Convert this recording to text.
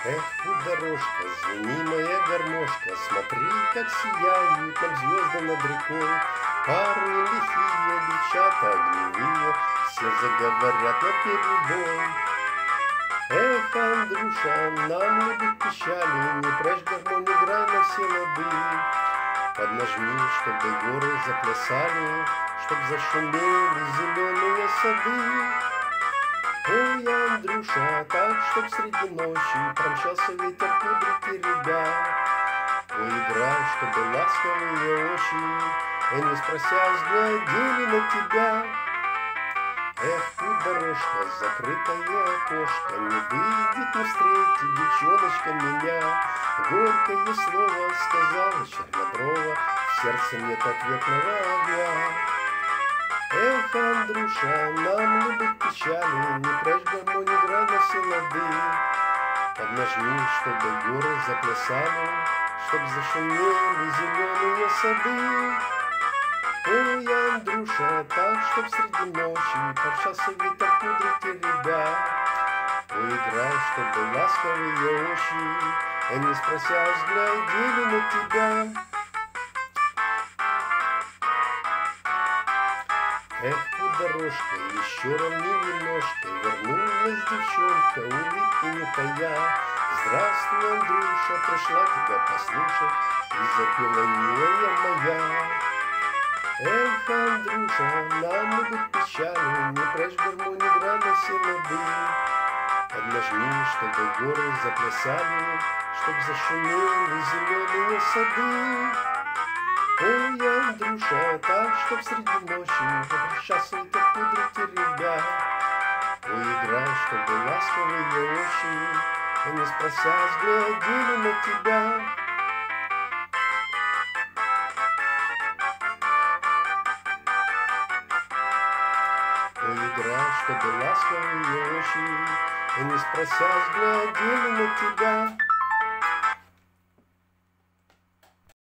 Эх, путь дорожка, звени моя гармошка, смотри, как сияют нам звезды над рекой. Парни лихие, девчата огневые, все заговорят на перебой. Эх, Андрюша, нам не быть печали, не прячь гармонь, играй на все лады. Поднажми, чтобы горы заплясали, чтоб зашумели зеленые сады. Ой, Андрюша, так, чтоб среди ночи промчался ветер кудри теребя. Ой, играй, чтобы ласковые очи, не спрося, взглядели на тебя. Эх, путь дорожка, закрытое окошко, не выйдет, не встретит девчоночка меня. Горькое слово сказала черноброва, в сердце нет ответного огня. Эх, Андрюша, нам не быть печали, не прячь гармонь, играй на все лады. Поднажми, чтобы горы заплясали, чтоб зашумели зеленые сады. Ой, Андрюша, так, чтоб среди ночи помчался ветер кудри теребя. Ой, играй, чтобы ласковые очи, не спрося, взглядели на тебя. Эх, путь дорожка, еще равнее немножко, вернулась девчонка, улыбки не тая. Здравствуй, Андрюша, пришла тебя послушать, и запела милая моя. Эх, Андрюша, нам не быть печали, не прячь гармонь, играй на все лады. Поднажми, чтобы горы заплясали, чтоб зашумели зеленые сады. Ой, Андрюша, так, чтоб среди ночи возвращался ветер кудри теребя. Ой, играй, чтобы ласковые очи, не спрося, взглядели на тебя. Ой, играй, чтобы ласковые очи, не спрося, взглядели на тебя.